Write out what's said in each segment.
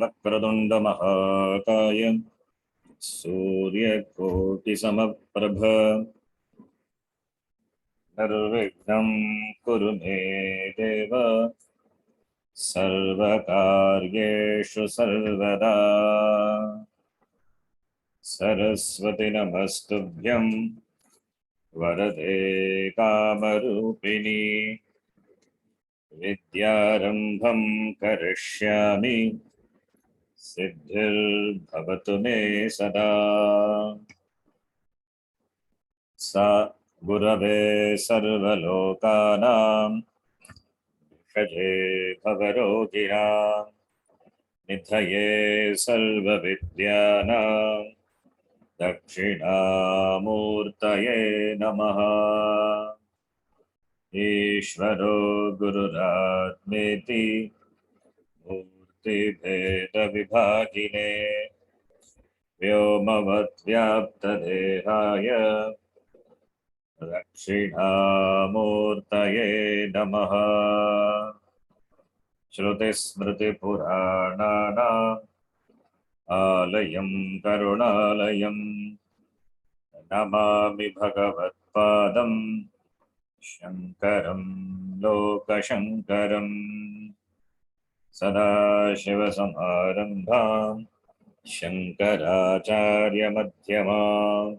वक्रतुण्डमहाकाय सूर्यकोटिसमप्रभ निर्विघ्नं कुरु मे देव सर्वकार्येषु सर्वदा। सरस्वती नमस्तुभ्यं वरदे कामरूपिणी विद्यारम्भं करिष्यामि सिद्धिर्भवतु मे सदा। सा गुरवे सर्वलोकानां षजे भवरोगिणां निधये सर्वविद्यानां दक्षिणामूर्तये नमः। ईश्वरो गुरुरात्मेति मूर्तिभेदविभागिने व्योमवद्व्याप्तदेहाय दक्षिणामूर्तये नमः। श्रुतिस्मृतिपुराणानाम् आलयं करुणालयं नमामि भगवत्पादं शङ्करं लोकशङ्करं। सदाशिवसमारम्भां शङ्कराचार्यमध्यमाम्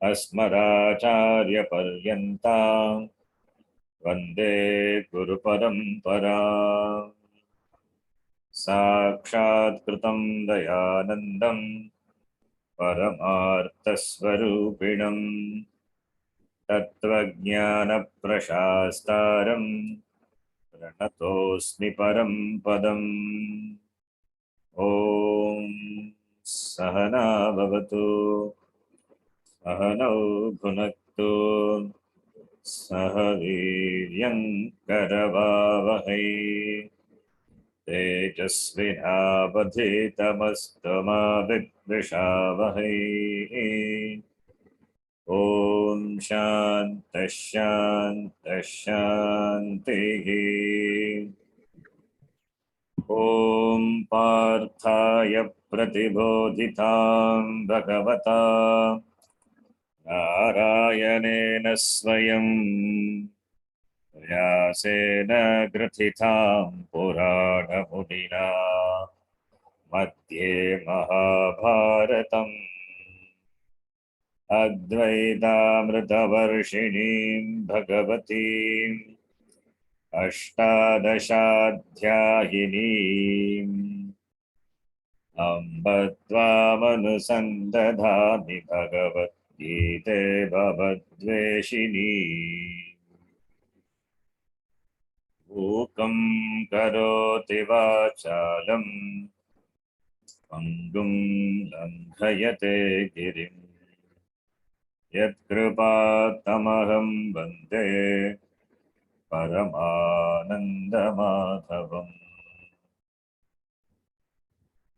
अस्मदाचार्यपर्यन्तां वन्दे गुरुपरम्पराम्। साक्षात्कृतं दयानन्दं परमार्थस्वरूपिणं तत्त्वज्ञानप्रशास्तारं प्रणतोऽस्मि परं पदम्। ॐ सहना भवतु सहनौ भुनक्तु सह वीर्यं करवावहै तेजस्विनावधीतमस्तु मा विद्विषावहै। ॐ शान्तिः शान्तिः शान्तिः। ॐ पार्थाय प्रतिबोधितां भगवता नारायणेन स्वयं व्यासेन ग्रथितां पुराणमुनिना मध्ये महाभारतम् अद्वैतामृतवर्षिणीं भगवतीम् अष्टादशाध्यायिनीम् अम्ब त्वामनुसन्दधामि भगवद्गीते भवद्वेषिणी। मूकं करोति वाचालं पङ्गुं लङ्घयते गिरिं यत्कृपातमहं वन्दे परमानन्दमाधवम्।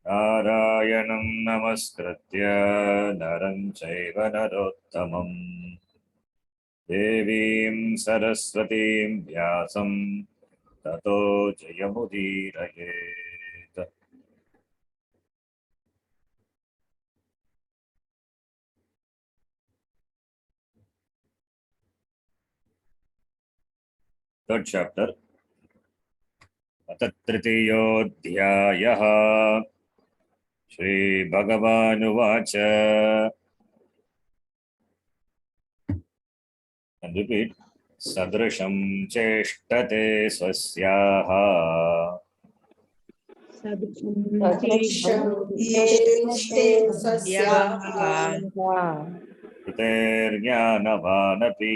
नारायणं नमस्कृत्य नरं चैव नरोत्तमं देवीं सरस्वतीं व्यासं ततो जयमुदीरयेत्। Third chapter. अथ तृतीयोऽध्यायः। श्रीभगवानुवाच। And repeat. सदृशं चेष्टते स्वस्याः प्रकृतेर्ज्ञानवानपि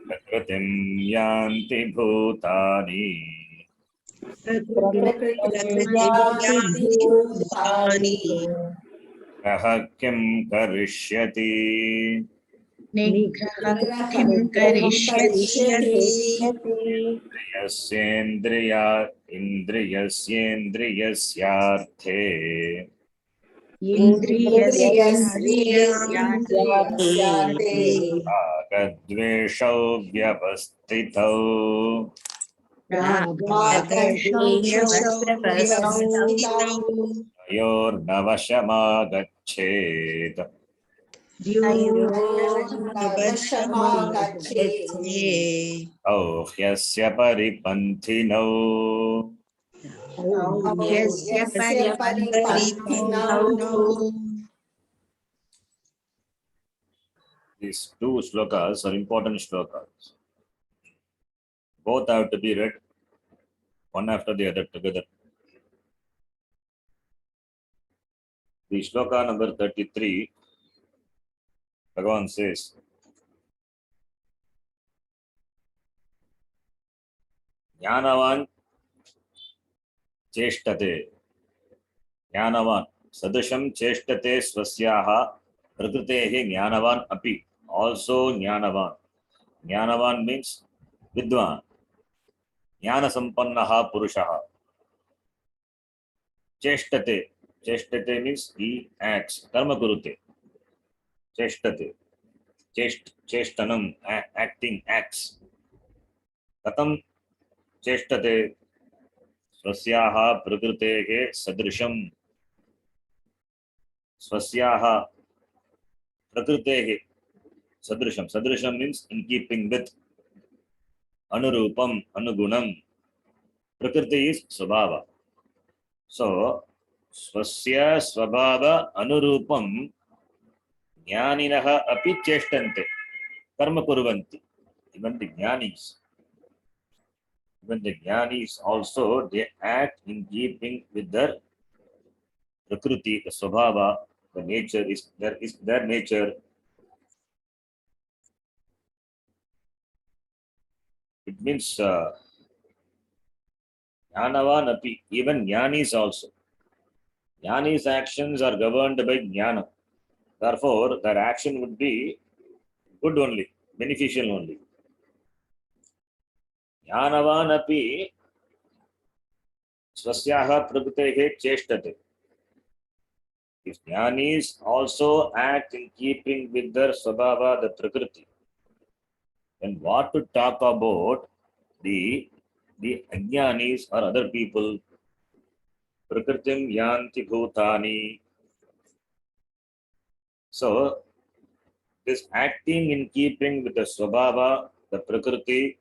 प्रकृतिं यान्ति भूतानि कः किं करिष्यति इन्द्रियस्येन्द्रियस्यार्थे रागद्वेषौ व्यवस्थितौ योर्नवशमागच्छेत् औ ह्यस्य परिपन्थिनौ These two shlokas are important shlokas. Both have to be read one after the other together. The shloka number 33, Bhagavan says, Jnanavan cheshtate. Jnanavan. Sadasham cheshtate swasyaha prakrutehi jnanavan api. Also jnanavan. Jnanavan means vidwan. Jnana sampannaha purushaha. Cheshtate. Cheshtate means he acts. Karma kurute. Cheshtate. Cheshtanam. Acting, acts. Katam cheshtate. स्वस्याः प्रकृतेः सदृशं स्वस्याः प्रकृतेः सदृशं सदृशं means in keeping with अनुरूपम अनुगुणम प्रकृति is स्वभाव so स्वस्य स्वभाव अनुरूपम ज्ञानिनः अपि चेष्टन्ते कर्म कुर्वन्ति even the jnanis when the jnanis also they act in keeping with their prakriti, the swabhava, the nature is their nature. It means jnanavan api, even jnanis also. Jnanis actions are governed by jnana. Therefore, their action would be good only, beneficial only. Jnanavan api swasyaha prakritehe cheshtate. If jnanis also act in keeping with their swabhava, the prakriti, then what to talk about the ajnanis or other people? Prakritim yanti bhutani. So, this acting in keeping with the swabhava, the prakriti,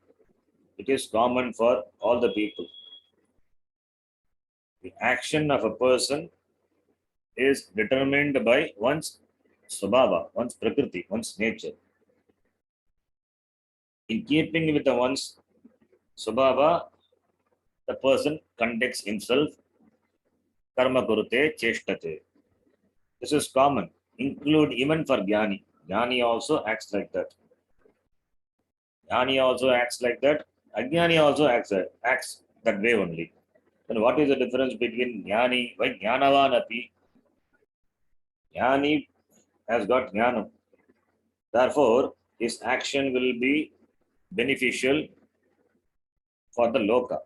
it is common for all the people. The action of a person is determined by one's swabhava, one's prakriti, one's nature. In keeping with the one's swabhava, the person conducts himself karma kurute cheshtate. This is common, include even for jnani. Jnani also acts like that. Jnani also acts like that. Ajnani also acts that way only. Then what is the difference between jnani? Why jnanavan api? Jnani has got jnanam. Therefore, his action will be beneficial for the loka.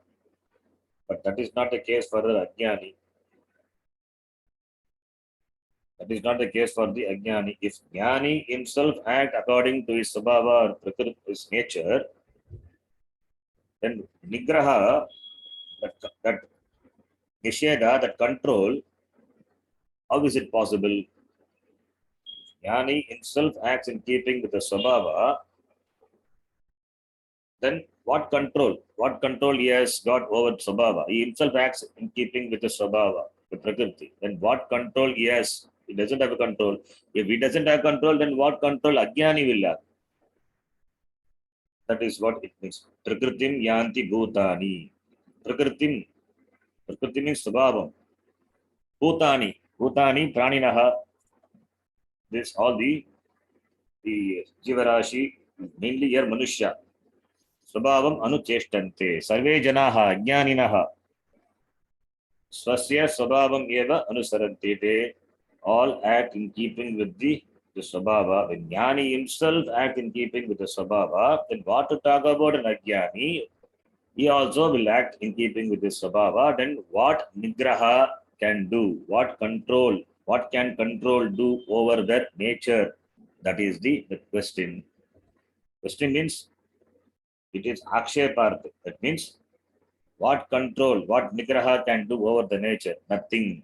But that is not the case for the ajnani. That is not the case for the ajnani. If jnani himself act according to his sabhava or prakriti, his nature, then nigraha, that nisheda, that control, how is it possible? Jnani himself acts in keeping with the sabhava, then what control? What control he has got over sabhava? He himself acts in keeping with the sabhava, the prakriti. Then what control he has? He doesn't have a control. If he doesn't have control, then what control ajnani will have? That is what it means. Prakritim yanti bhutani. Prakriti means sabhavam. Bhutani praninaha. This all the jivarashi, mainly here manushya. Swabhavam anucheshtante. Sarve janaha ajnaninaha. Swasya swabhavam eva anusaranti. They all act in keeping with the swabhava. When jnani himself act in keeping with the swabhava, then what to talk about an ajnani? He also will act in keeping with his swabhava. Then what nigraha can do? What can control do over their nature? That is the question. Question means it is akshepartha. That means what control, what nigraha can do over the nature? Nothing.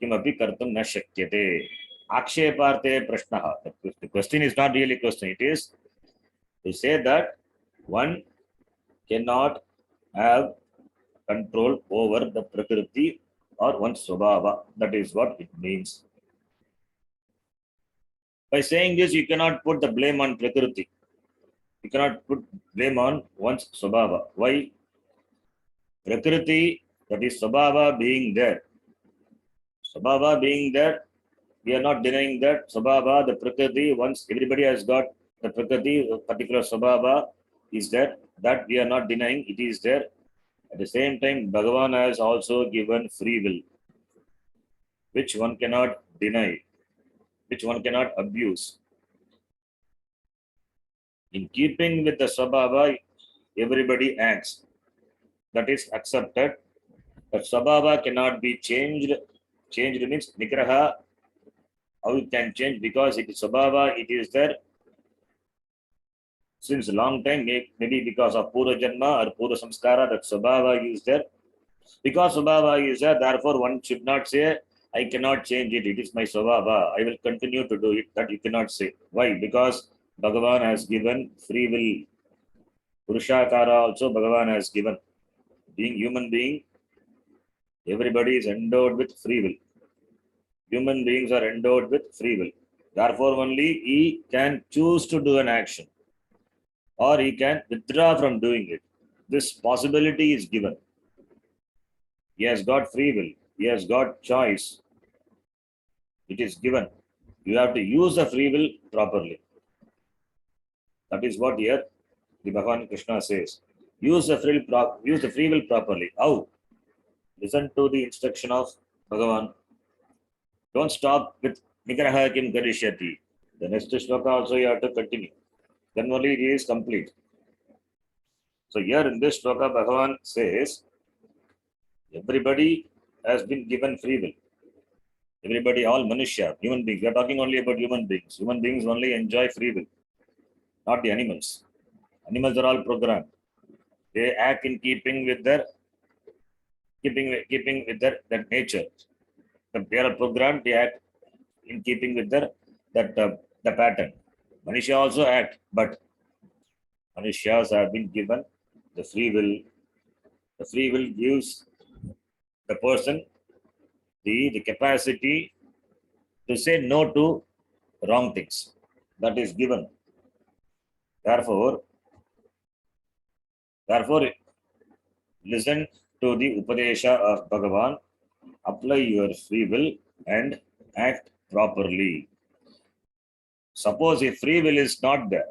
Kimapi kartum na shakyate. Aksheparte prashnaha. The question is not really a question. It is to say that one cannot have control over the prakriti or one's swabhava. That is what it means. By saying this, you cannot put the blame on prakriti. You cannot put blame on one's swabhava. Why? Prakriti, that is swabhava being there. Swabhava being there, we are not denying that swabhava, the prakriti, once everybody has got the prakriti, a particular swabhava is there, that we are not denying, it is there. At the same time, Bhagavan has also given free will, which one cannot deny, which one cannot abuse. In keeping with the swabhava, everybody acts. That is accepted. But swabhava cannot be changed. Changed means nigraha, how it can change, because it is swabhava, it is there since a long time, maybe because of Pura Janma or Pura Samskara, that swabhava is there. Because swabhava is there, therefore one should not say, I cannot change it, it is my swabhava, I will continue to do it. That you cannot say. Why? Because Bhagavan has given free will. Purushakara also Bhagavan has given. Being human being, everybody is endowed with free will. Human beings are endowed with free will. Therefore only he can choose to do an action, or he can withdraw from doing it. This possibility is given. He has got free will. He has got choice. It is given. You have to use the free will properly. That is what here the Bhagavan Krishna says. Use the free will properly. How? Listen to the instruction of Bhagavan. Don't stop with Nigraha Kim Karishyati. The next shloka also you have to continue. Then only it is complete. So here in this shloka, Bhagavan says, everybody has been given free will. Everybody, all Manushya, human beings. We are talking only about human beings. Human beings only enjoy free will, not the animals. Animals are all programmed. They act in keeping with their nature. They are programmed. They act in keeping with the pattern. Manushya also act, but Manushyas have been given the free will. The free will gives the person the capacity to say no to wrong things. That is given. Therefore, listen to the Upadesha of Bhagavan, apply your free will and act properly. Suppose if free will is not there,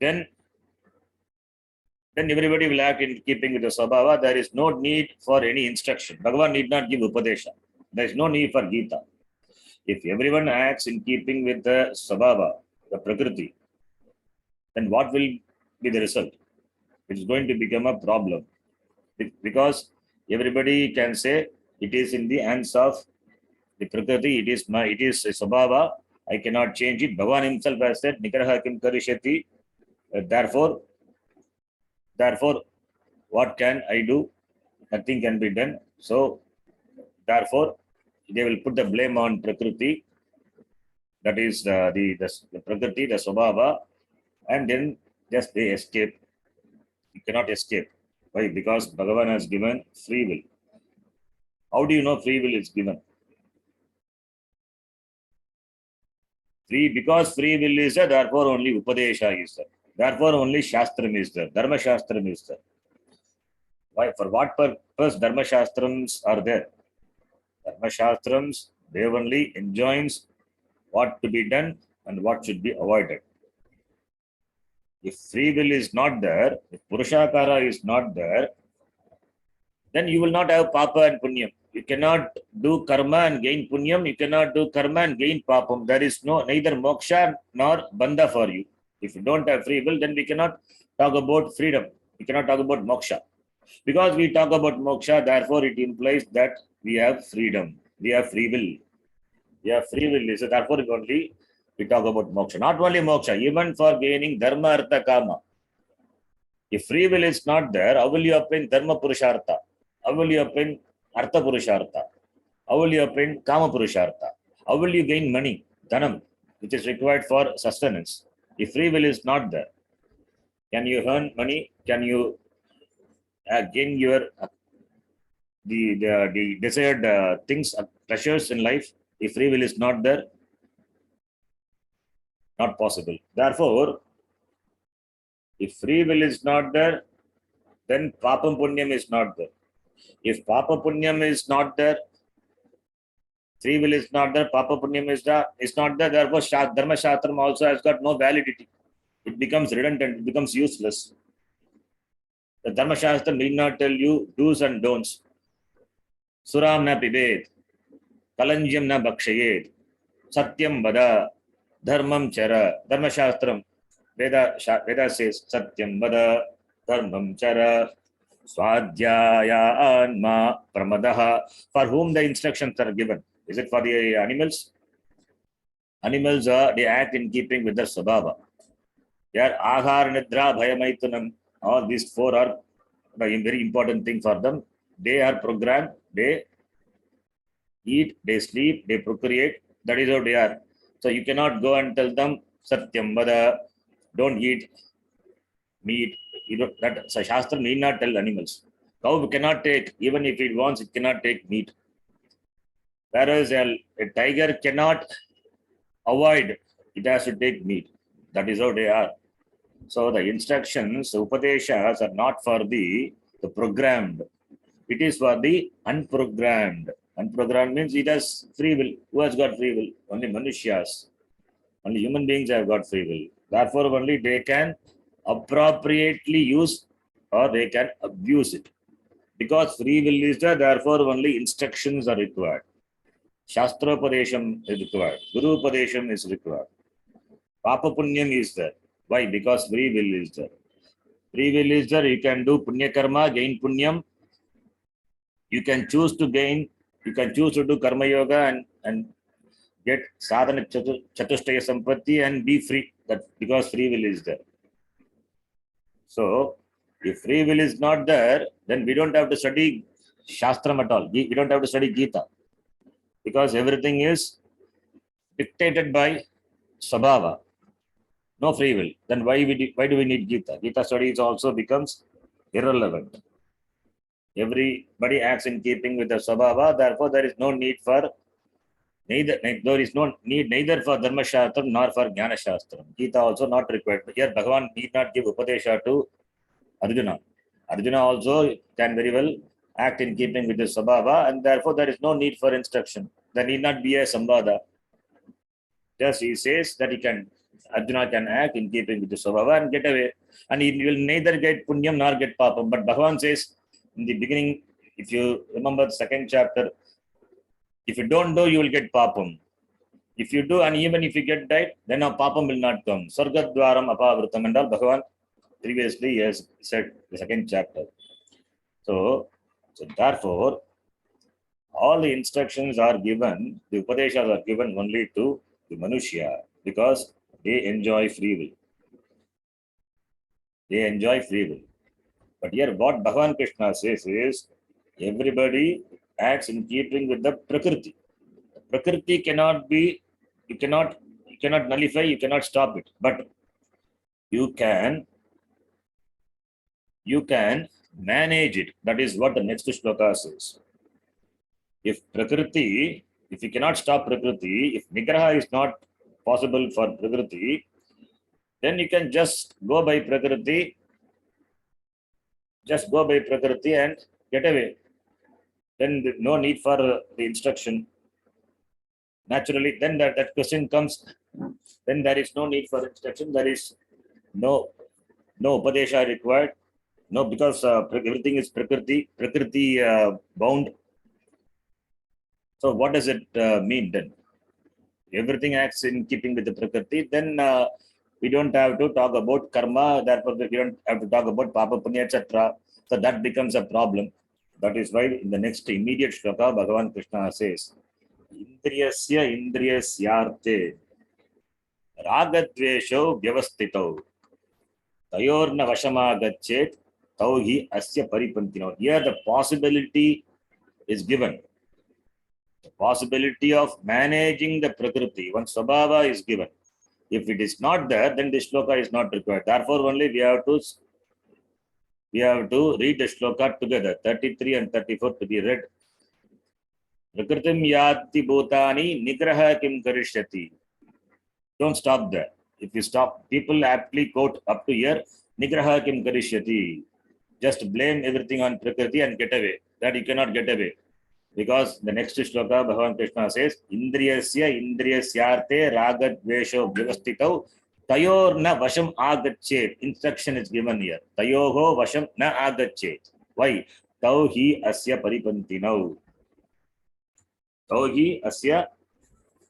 then everybody will act in keeping with the Swabhava. There is no need for any instruction. Bhagavan need not give Upadesha. There is no need for Gita. If everyone acts in keeping with the Swabhava, the Prakriti, then what will be the result? It is going to become a problem. Because everybody can say it is in the hands of the Prakriti, it is a Swabhava, I cannot change it. Bhagavan himself has said, Nigraha Kim Karishyati. Therefore, what can I do? Nothing can be done. So, therefore, they will put the blame on Prakriti, that is the Prakriti, the Swabhava, and then just they escape. You cannot escape. Why? Because Bhagavan has given free will. How do you know free will is given? Because free will is there, therefore only Upadesha is there. Therefore only Shastram is there. Dharma Shastram is there. Why? For what purpose Dharma Shastrams are there? Dharma Shastrams, they only enjoins what to be done and what should be avoided. If free will is not there, if Purushakara is not there, then you will not have Papa and Punyam. You cannot do karma and gain Punyam. You cannot do karma and gain Papam. There is neither moksha nor bandha for you. If you don't have free will, then we cannot talk about freedom. We cannot talk about moksha. Because we talk about moksha, therefore it implies that we have freedom. We have free will. Yeah, free will is. So therefore, only we talk about moksha. Not only moksha, even for gaining dharma, artha, kama. If free will is not there, how will you obtain dharma purushartha? How will you obtain artha purushartha? How will you obtain kama purushartha? How will you gain money, dhanam, which is required for sustenance? If free will is not there, can you earn money? Can you gain your the desired things, pleasures in life? If free will is not there, not possible. Therefore, if free will is not there, then papam punyam is not there. If papa punyam is not there, free will is not there, papa punyam is not there, therefore dharma shastram also has got no validity. It becomes redundant, it becomes useless. The dharma shastra need not tell you do's and don'ts. Suram na pibet, kalanjam na bakshayet, satyam vada, dharmam chara. Dharma shastram, Veda says satyam vada, dharmam chara, swadhyaya anma pramadaha. For whom the instructions are given? Is it for the animals? Animals they act in keeping with their sabhava. Their ahar, nidra, bhayamaitunam, all these four are a very important thing for them. They are programmed, they eat, they sleep, they procreate. That is how they are. So you cannot go and tell them satyam vada, don't eat meat. You don't, that so Shastra need not tell animals. Cow cannot take, even if it wants, it cannot take meat. Whereas a tiger cannot avoid, it has to take meat. That is how they are. So the instructions, the upadeshas are not for the programmed. It is for the unprogrammed. Unprogrammed means it has free will. Who has got free will? Only Manushyas. Only human beings have got free will. Therefore, only they can appropriately use or they can abuse it. Because free will is there, therefore only instructions are required. Shastra Padesham is required. Guru Padesham is required. Papa Punyam is there. Why? Because free will is there. Free will is there. You can do Punya Karma, gain Punyam. You can choose to gain, you can choose to do Karma Yoga and get Sadhana Chatushtaya Sampatti and be free. That because free will is there. So, if free will is not there, then we don't have to study Shastram at all. We don't have to study Gita. Because everything is dictated by Sabhava. No free will. Then why do we need Gita? Gita studies also becomes irrelevant. Everybody acts in keeping with the Sabhava, therefore there is no need for neither for Dharma Shastram nor for Jnana Shastram. Gita also not required. Here Bhagavan need not give Upadesha to Arjuna. Arjuna also can very well act in keeping with the Sabhava, and therefore there is no need for instruction. There need not be a Sambhada. Just he says that Arjuna can act in keeping with the Sabhava and get away. And he will neither get Punyam nor get Papam. But Bhagavan says in the beginning, if you remember the second chapter, if you don't do, you will get Papam. If you do, and even if you get died, then a Papam will not come. Sargadwaram apavritam and all Bhagavan previously has said the second chapter. So therefore, all the instructions are given, the Upadeshas are given only to the Manushya because they enjoy free will. They enjoy free will. But here what Bhagavan Krishna says is, everybody acts in keeping with the Prakriti. The Prakriti cannot be, you cannot nullify, you cannot stop it. But you can manage it. That is what the next shloka says. If you cannot stop Prakriti, if Nigraha is not possible for Prakriti, then you can just go by Prakriti and get away. Then no need for the instruction. Naturally, then that question comes, then there is no need for instruction, there is no Upadesha required. No, because everything is Prakriti bound. So what does it mean then? Everything acts in keeping with the Prakriti, then we don't have to talk about karma, therefore we don't have to talk about Papa Punya, etc. So that becomes a problem. That is why in the next immediate shloka, Bhagavan Krishna says, Indriyasya indriyasyarte ragadvesho vyavastitau tayorna vashamagachet tauhi asya paripantino. Here the possibility is given. The possibility of managing the prakriti, one swabhava is given. If it is not there, then the shloka is not required. Therefore, only we have to read the shloka together, 33 and 34 to be read. Prakritim yati bhutani nigraha kim karishyati. Don't stop there. If you stop, people aptly quote up to here, nigraha kim karishyati. Just blame everything on prakriti and get away. That you cannot get away. Because the next shloka, Bhagavan Krishna says, Indriyasya indriyasyarte ragadvesho vyavastitau tayorna vasham agachet. Instruction is given here. Tayoho vasham na agachet. Why? Tauhi asya paripantinau. Tauhi asya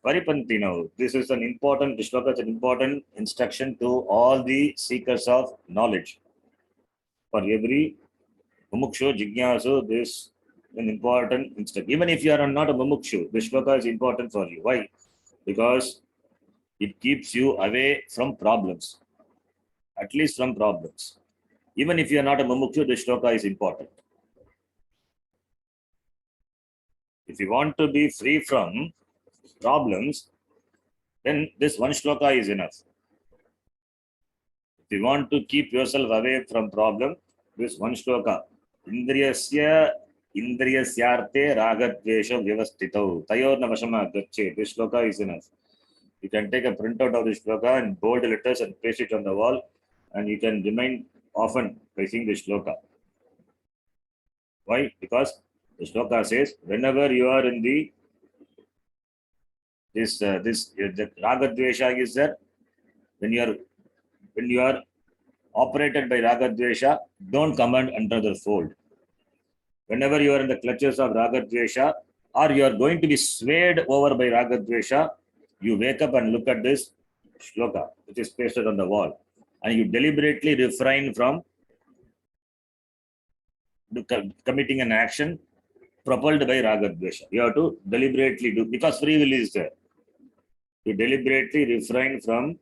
paripantinau. This is an important shloka, it's an important instruction to all the seekers of knowledge. For every mumukshu, jignasu, this an important instruction. Even if you are not a mumukshu, this shloka is important for you. Why? Because it keeps you away from problems, at least from problems. Even if you are not a mumukshu, this shloka is important. If you want to be free from problems, then this one shloka is enough. If you want to keep yourself away from problem, this one shloka, Indriyasya indriyasyarte ragadvesha vyavastitau tayorna vashama gache. This shloka is enough. You can take a printout of this shloka and bold letters and paste it on the wall, and you can remind often by seeing this shloka. Why? Because the shloka says, whenever you are in the the ragadvesha is there, when you are operated by ragadvesha, don't come under the fold. Whenever you are in the clutches of ragadvesha, or you are going to be swayed over by ragadvesha, you wake up and look at this shloka, which is pasted on the wall, and you deliberately refrain from committing an action propelled by ragadvesha. You have to deliberately do, because free will is there. You deliberately refrain from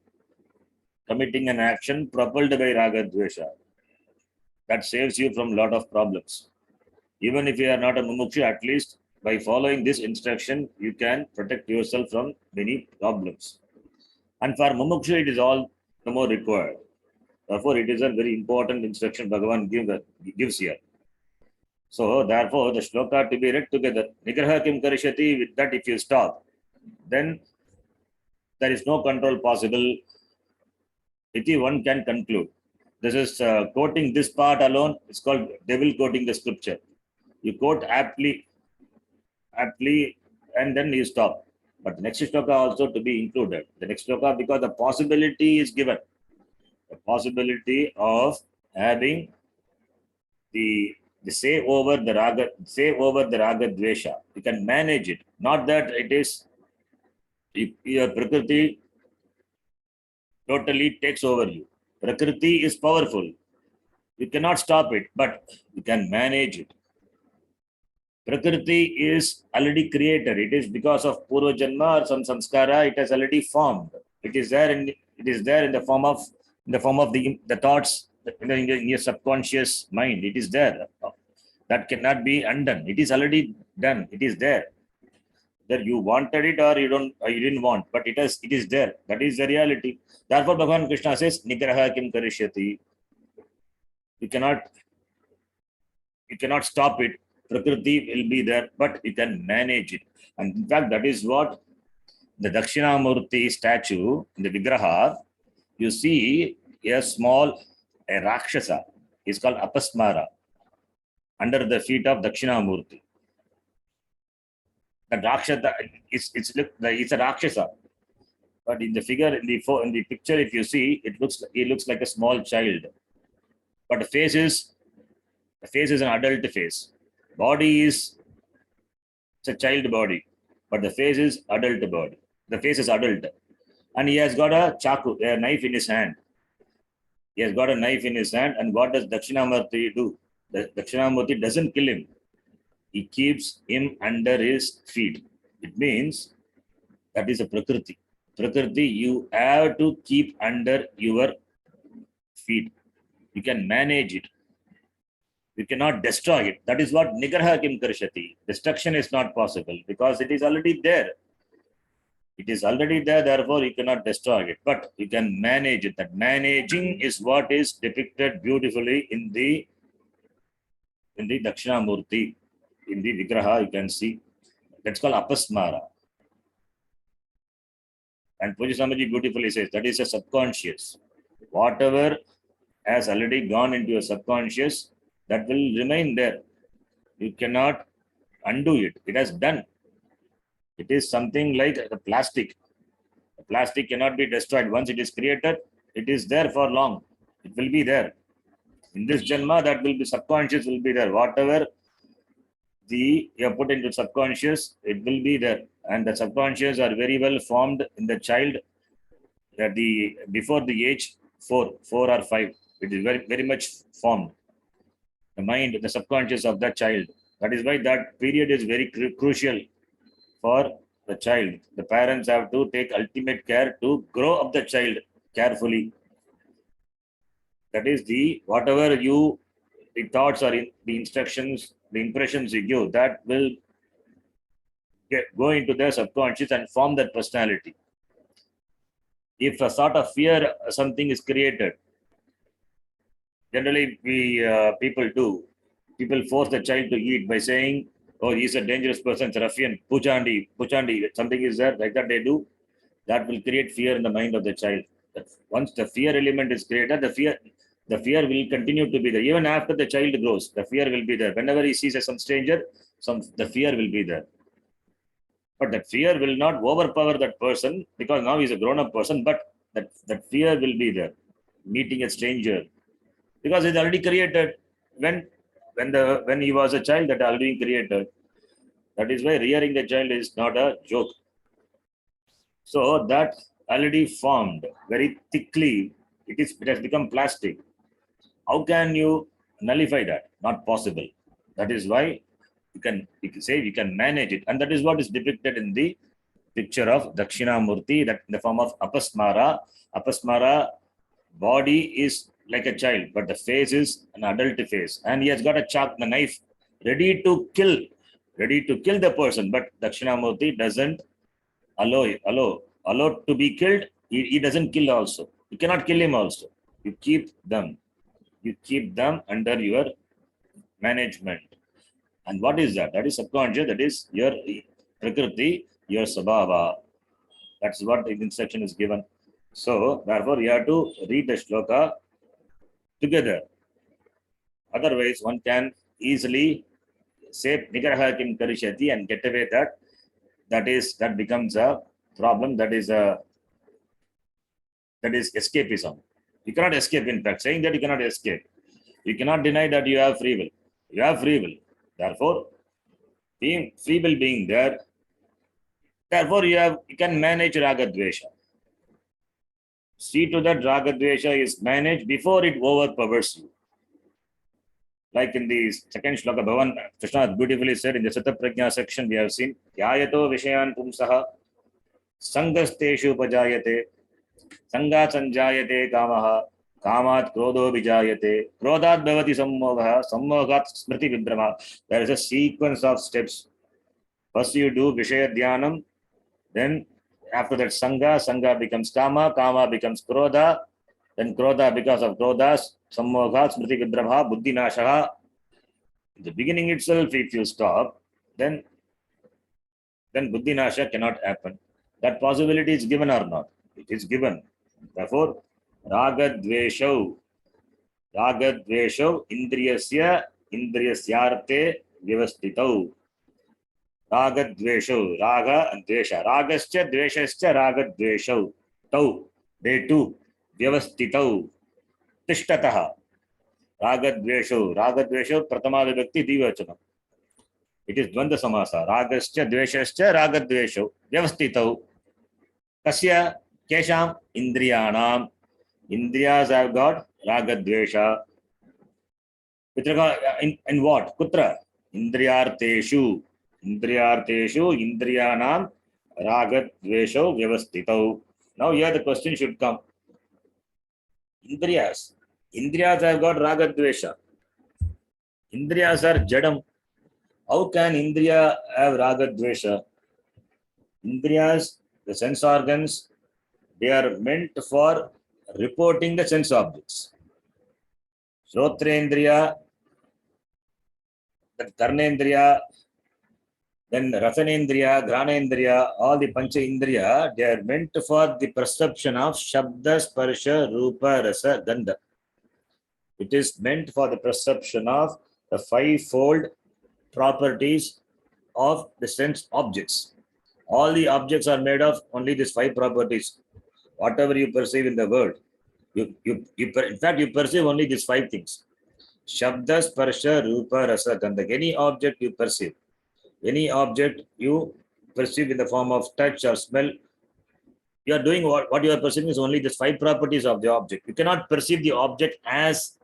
committing an action propelled by ragadvesha. That saves you from a lot of problems. Even if you are not a mumukshu, at least by following this instruction, you can protect yourself from many problems. And for mumukshu, it is all the more required. Therefore, it is a very important instruction Bhagavan gives here. So, therefore, the shloka to be read together. Nigraha kim karishyati, with that if you stop, then there is no control possible. Iti one can conclude. This is quoting this part alone. It's called devil quoting the scripture. You quote aptly, and then you stop. But the next shloka also to be included. The next shloka, because the possibility is given. The possibility of having the say over the raga dvesha. You can manage it. Not that it is your prakriti totally takes over you. Prakriti is powerful. You cannot stop it, but you can manage it. Prakriti is already created. It is because of Purva Janma or some samskara, it has already formed. It is there in the form of the thoughts in your subconscious mind. It is there. That cannot be undone. It is already done. It is there. Whether you wanted it or you didn't want, but it is there. That is the reality. Therefore, Bhagavan Krishna says, Nigraha kim karishyati. You cannot stop it. Prakriti will be there, but you can manage it. And in fact, that is what the Dakshinamurti statue in the Vigraha, you see a Rakshasa. It's called Apasmara under the feet of Dakshinamurti. The Rakshasa, it's a Rakshasa. But in the figure, in the picture, if you see, it looks like a small child. But the face is an adult face. Body is a child body, but the face is adult body. The face is adult, and he has got a chaku, a knife in his hand. He has got a knife in his hand, and what does Dakshinamurti do? The Dakshinamurti doesn't kill him. He keeps him under his feet. It means that is a Prakriti. Prakriti, you have to keep under your feet. You can manage it. You cannot destroy it. That is what Nigraha Kim Karshati. Destruction is not possible because it is already there. It is already there, therefore you cannot destroy it. But you can manage it. That managing is what is depicted beautifully in the Dakshinamurti. In the Vigraha, you can see. That's called Apasmara. And Puja Swamiji beautifully says that is a subconscious. Whatever has already gone into your subconscious, that will remain there. You cannot undo it. It has done. It is something like the plastic. The plastic cannot be destroyed. Once it is created, it is there for long. It will be there. In this Janma, that will be subconscious, will be there. Whatever you have put into subconscious, it will be there. And the subconscious are very well formed in the child before the age 4 or 5. It is very much formed. The mind, the subconscious of that child. That is why that period is very crucial for the child. The parents have to take ultimate care to grow up the child carefully. That is whatever the thoughts or the instructions, the impressions you give, that will go into their subconscious and form that personality. If a sort of fear, something is created, generally people force the child to eat by saying, oh, he's a dangerous person, it's a ruffian, puchandi, something is there, like that they do. That will create fear in the mind of the child. Once the fear element is created, the fear will continue to be there. Even after the child grows, the fear will be there. Whenever he sees some stranger, the fear will be there. But that fear will not overpower that person because now he's a grown-up person, but that fear will be there. Meeting a stranger. Because it's already created. When he was a child, that already created. That is why rearing a child is not a joke. So that already formed very thickly, it has become plastic. How can you nullify that? Not possible. That is why you can say you can manage it. And that is what is depicted in the picture of Dakshinamurti, that in the form of Apasmara. Apasmara body is like a child, but the face is an adult face. And he has got a knife ready to kill the person. But Dakshinamurti doesn't allow to be killed. He doesn't kill also. You cannot kill him also. You keep them under your management. And what is that? That is subconscious. That is your Prakriti, your Sabhava. That's what the instruction is given. So, therefore, you have to read the shloka together. Otherwise, one can easily say Nigraha Kim Karishati and get away that becomes a problem. That is escapism. You cannot escape. In fact, saying that you cannot escape. You cannot deny that you have free will. You have free will. Therefore, free will being there, therefore you can manage Raga Dvesha. See to that Raga Dvesha is managed before it overpowers you. Like in the second shloka, Bhavan Krishna beautifully said in the Sata Prajna section, we have seen Dhyayato Vishayan Pumsaha Sangasteshu Pajayate Sangat Sanjayate Kamaha Kamat Krodho Vijayate Krodhat Bhavati Sammogaha Sammogat Smriti Vibrama. There is a sequence of steps. First you do Vishaya Dhyanam, then after that Sangha becomes Kama becomes Krodha, then Krodha because of Krodhas, Sammogat Smriti Vibrama, Buddhi Nashaha. In the beginning itself, if you stop, then Buddhi Nasha cannot happen. That possibility is given or not? It is given. Therefore, Ragadveshau Indriyasyarte Vyavastitau. Ragadveshau, Raga and Dvesha. Ragascha, Dveshascha, Ragadveshau. Tau, they too. Vyavastitau. Tishtataha. Ragadveshau. Ragadveshau, Pratama Vibhakti Divachanam. It is Dvanda Samasa. Ragascha, Dveshascha, Ragadveshau. Vyavastitau. Kasya, Kesham, Indriyanam. Indriyas have got Ragadvesha. In what? Kutra? Indriyarteshu. Indriyarteshu indriyanam ragat dvesho vyavastitau. Now here the question should come. Indriyas. Indriyas have got ragat dvesha. Indriyas are jadam. How can Indriya have ragat dvesha? Indriyas, the sense organs, they are meant for reporting the sense objects. Shrotrendriya, that Karnendriya, then Rasanendriya, Granendriya, all the Pancha Indriya, they are meant for the perception of Shabda, Sparsha, Rupa, Rasa, Gandha. It is meant for the perception of the fivefold properties of the sense objects. All the objects are made of only these five properties. Whatever you perceive in the world, in fact, you perceive only these five things. Shabda, Sparsha, Rupa, Rasa, Gandha. Any object you perceive. Any object you perceive in the form of touch or smell, you are doing what you are perceiving is only the five properties of the object. You cannot perceive the object as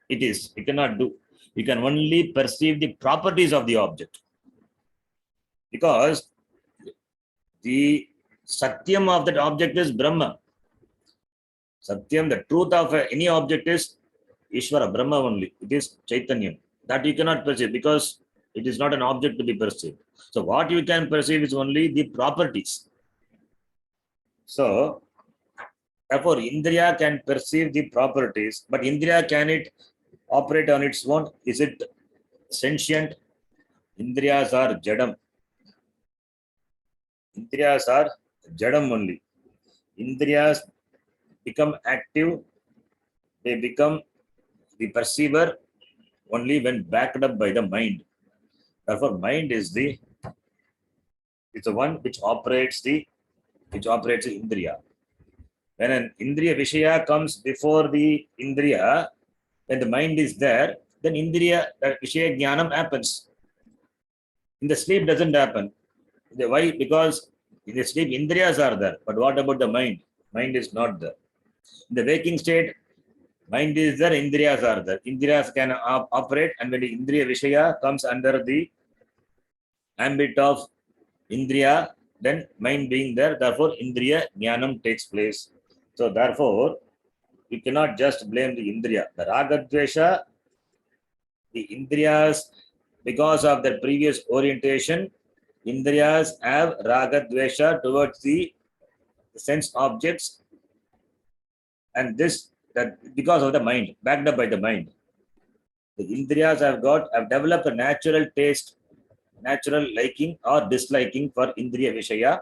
it is. You cannot do. You can only perceive the properties of the object. Because the Satyam of that object is Brahma. Satyam, the truth of any object is Ishvara, Brahma only. It is Chaitanyam. That you cannot perceive because it is not an object to be perceived. So what you can perceive is only the properties. So, therefore, Indriya can perceive the properties, but Indriya, can it operate on its own? Is it sentient? Indriyas are jadam. Indriyas are jadam only. Indriyas become active, they become the perceiver only when backed up by the mind. Therefore, mind is the one which operates the Indriya. When an Indriya Vishaya comes before the Indriya, when the mind is there, then Indriya Vishaya Jnanam happens. In the sleep doesn't happen. Why? Because in the sleep Indriyas are there. But what about the mind? Mind is not there. In the waking state, mind is there, Indriyas are there. Indriyas can operate, and when the Indriya Vishaya comes under the ambit of Indriya, then mind being there, therefore Indriya Jnanam takes place. So therefore, you cannot just blame the Indriya. The Ragadvesha, the Indriyas, because of their previous orientation, Indriyas have Ragadvesha towards the sense objects, and this that because of the mind, backed up by the mind. The Indriyas have developed a natural taste, natural liking or disliking for Indriya Vishaya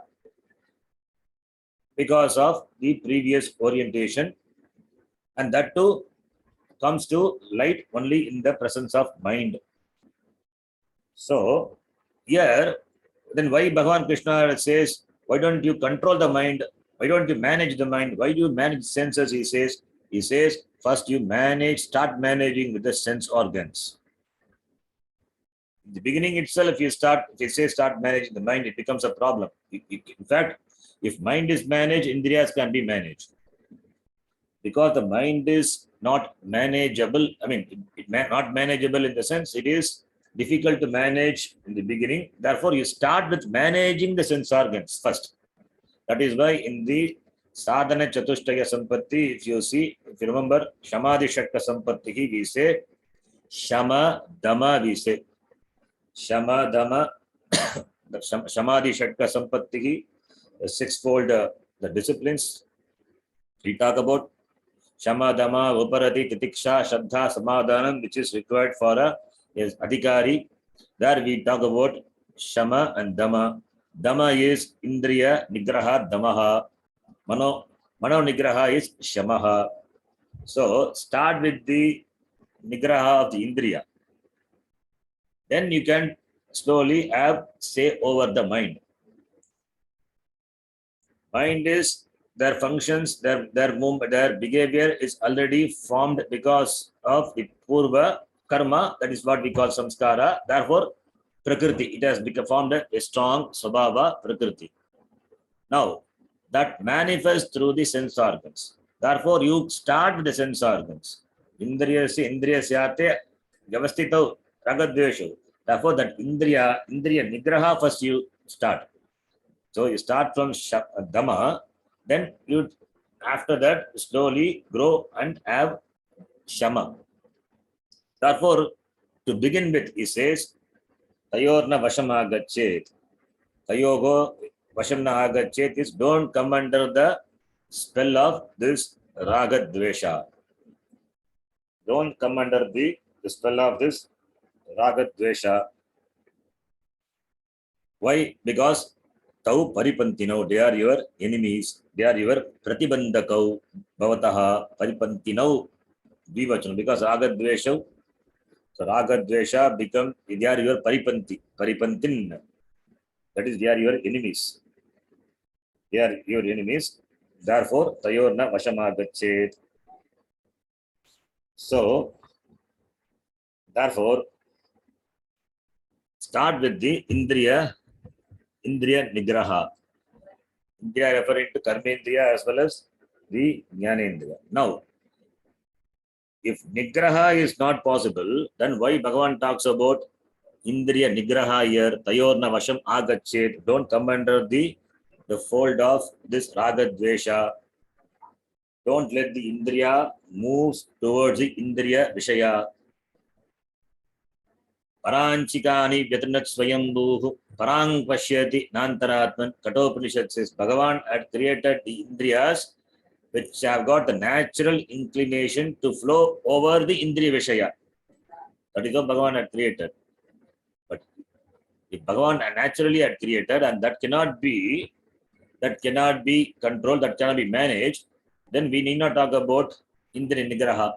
because of the previous orientation, and that too comes to light only in the presence of mind. So here, then why Bhagavan Krishna says, why don't you control the mind? Why don't you manage the mind? Why do you manage senses? He says, first you start managing with the sense organs. In the beginning itself, if you start managing the mind, it becomes a problem. In fact, if mind is managed, Indriyas can be managed. Because the mind is not manageable. I mean, not manageable in the sense it is difficult to manage in the beginning. Therefore, you start with managing the sense organs first. That is why in the Sadhana Chatushtaya Sampatti, if you remember, Shamadhi Shakta Sampatti, we say Shama Dama, we say Shama Dama, Shamadhi Shakta Sampatti, the sixfold the disciplines we talk about. Shama, Dama, Uparati, Titiksha, Shraddha, Samadhanam, which is required for a Adhikari. There we talk about Shama and Dama. Dama is Indriya Nigraha Damaha. Mano Nigraha is Shamaha. So start with the Nigraha of the Indriya. Then you can slowly have say over the mind. Mind is their functions, their movement, their behavior is already formed because of the purva karma. That is what we call samskara. Therefore, prakriti, it has become formed a strong sabhava prakriti. Now, that manifests through the sense organs. Therefore, you start with the sense organs. Indriyasyate vyavastitau ragadveshu. Therefore, that Indriya Nigraha first you start. So you start from Dama, then you after that slowly grow and have Shama. Therefore, to begin with, he says, Tayorna Vashamagachet. Tayogo Vashamna Agachet is don't come under the spell of this Raga Dvesha. Don't come under the spell of this Raga Dvesha. Why? Because Tau Paripantino, they are your enemies, they are your Pratibandakau, Bhavataha, Paripantino, Vivachana. Because Raga Dvesha, so Raga Dvesha become, they are your Paripantin. That is, they are your enemies. They are your enemies. Therefore, Tayorna Vashamagachet. So, therefore, start with the Indriya Nigraha. Indriya referring to Karmendriya as well as the Jnanendriya. Now, if Nigraha is not possible, then why Bhagavan talks about Indriya Nigraha here, Tayorna Vasham Agachet, don't come under the fold of this Raga Dvesha. Don't let the Indriya move towards the Indriya Vishaya. Paranchikani Vyatranat Swayambhuhu Parang Pashyati Nantaratman. Kathopanishad says Bhagavan had created the Indriyas which have got the natural inclination to flow over the Indriya Vishaya. That is what Bhagavan had created. But if Bhagavan naturally had created and that cannot be controlled, that cannot be managed, then we need not talk about Indriya Nigraha.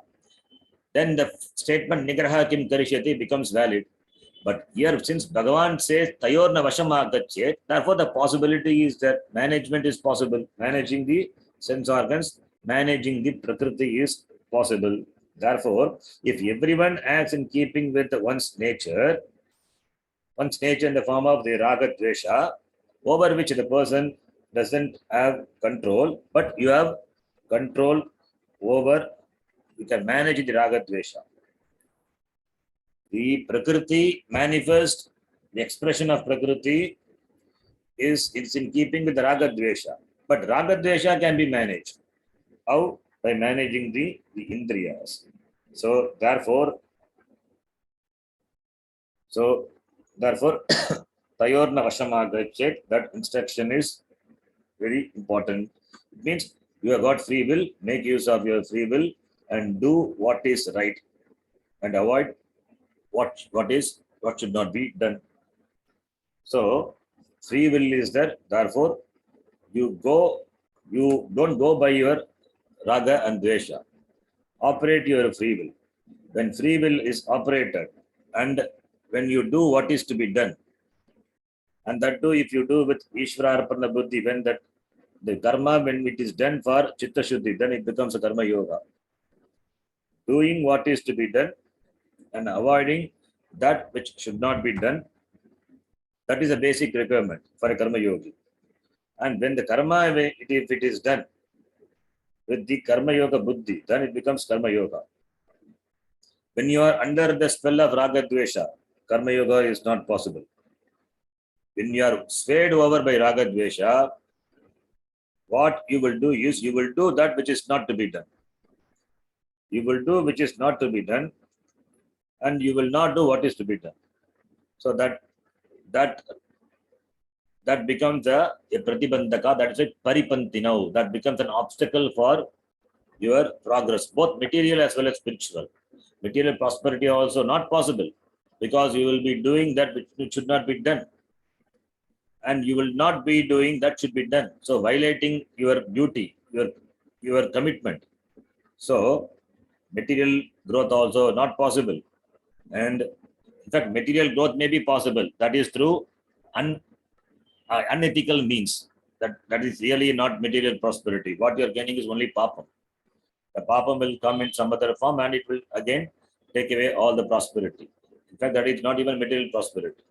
Then the statement Nigraha Kim Karishyati becomes valid. But here, since Bhagavan says Tayorna Vashama Gachet, therefore the possibility is that management is possible. Managing the sense organs, managing the Prakriti is possible. Therefore, if everyone acts in keeping with one's nature in the form of the Raga Dvesha, over which the person doesn't have control, but you have control over, you can manage the Raga Dvesha. The Prakriti manifest, the expression of Prakriti is in keeping with the Raga Dvesha. But Raga Dvesha can be managed. How? By managing the Indriyas. So therefore, Tayorna Vashamagachet, that instruction is very important. It means you have got free will, make use of your free will and do what is right and avoid what should not be done. So free will is there. Therefore, you don't go by your raga and dvesha. Operate your free will. When free will is operated and when you do what is to be done, and that too if you do with Ishvara Arpana Buddhi, when that the karma, when it is done for Chitta Shuddhi, then it becomes a karma yoga. Doing what is to be done and avoiding that which should not be done, that is a basic requirement for a karma yogi. And when the karma, if it is done with the karma yoga buddhi, then it becomes karma yoga. When you are under the spell of raga dvesha, karma yoga is not possible. When you are swayed over by raga dvesha, what you will do is you will do that which is not to be done. You will do which is not to be done, and you will not do what is to be done. So that becomes a pratibandhaka, that is a paripantinau, that becomes an obstacle for your progress, both material as well as spiritual. Material prosperity also not possible because you will be doing that which should not be done, and you will not be doing that should be done. So violating your duty, your commitment. So material growth also not possible, and in fact material growth may be possible. That is through unethical means. That is really not material prosperity. What you are gaining is only papam. The papam will come in some other form and it will again take away all the prosperity. In fact, that is not even material prosperity.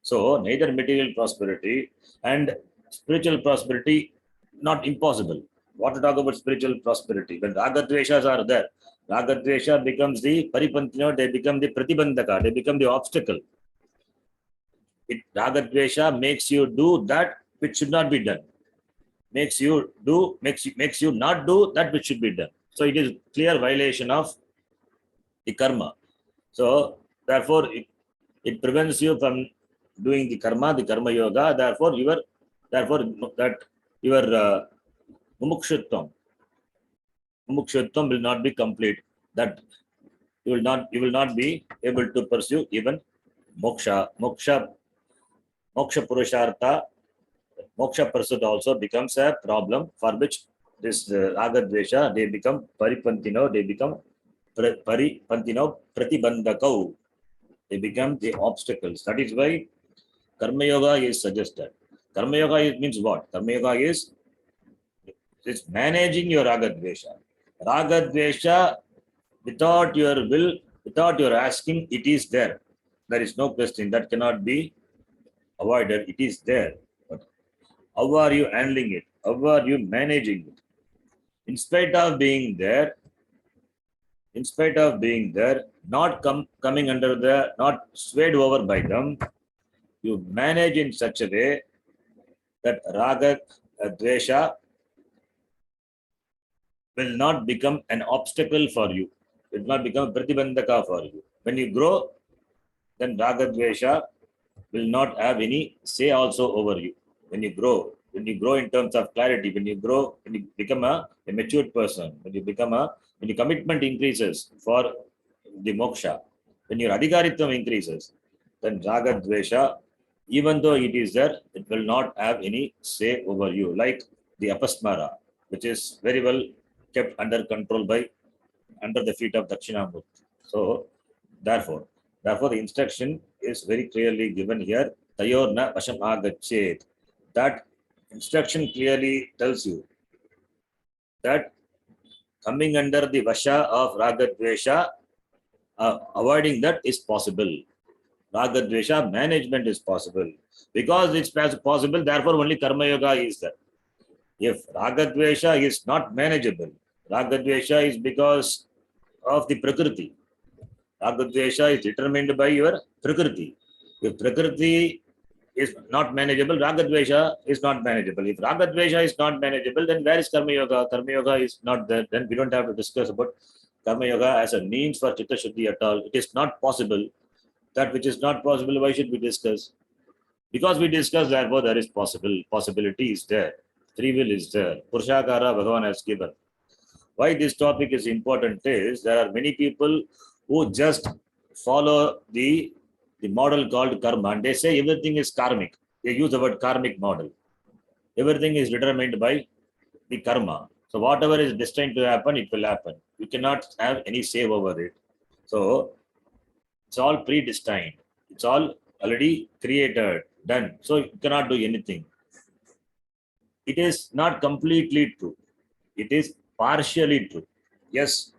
So neither material prosperity and spiritual prosperity, not impossible. What to talk about spiritual prosperity? When ragadveshas are there, ragadvesha becomes the paripantino, they become the pratibandhaka, they become the obstacle. Raga Dvesha makes you do that which should not be done. Makes you not do that which should be done. So it is clear violation of the karma. So therefore it prevents you from doing the karma yoga. Therefore that your mumukshutvam will not be complete. That you will not be able to pursue even moksha purushartha. Moksha pursuit also becomes a problem, for which this raga dvesha, they become paripantino, they become paripantino pratibandakau. They become the obstacles. That is why karma yoga is suggested. Karma yoga means what? Karma yoga is managing your raga dvesha. Raga dvesha, without your will, without your asking, it is there. There is no question that cannot be avoided. It is there. But how are you handling it? How are you managing it? In spite of being there, not coming under not swayed over by them, you manage in such a way that raga, dvesha will not become an obstacle for you. It will not become a pratibandhaka for you. When you grow, then raga dvesha will not have any say also over you. When you grow in terms of clarity, when you become a matured person, when your commitment increases for the moksha, when your adhikaritvam increases, then raga dvesha, even though it is there, it will not have any say over you. Like the apasmara, which is very well kept under control under the feet of Dakshinamurti. So therefore the instruction is very clearly given here. Tayorna vasham agachet. That instruction clearly tells you that coming under the vasha of raga dvesha, avoiding that is possible. Raga dvesha management is possible. Because it's possible, therefore only karma yoga is there. If raga dvesha is not manageable, raga dvesha is because of the prakriti. Raga dvesha is determined by your prakriti. If prakriti is not manageable, raga dvesha is not manageable. If raga dvesha is not manageable, then where is karma yoga? Karma yoga is not there. Then we don't have to discuss about karma yoga as a means for chitta shuddhi at all. It is not possible. That which is not possible, why should we discuss? Because we discuss, therefore there is possibility is there. Free will is there. Purushakara Bhagavan has given. Why this topic is important is there are many people who just follow the model called karma, and they say everything is karmic. They use the word karmic model. Everything is determined by the karma. So whatever is destined to happen, it will happen. You cannot have any say over it. So it's all predestined. It's all already created, done. So you cannot do anything. It is not completely true. It is partially true. Yes,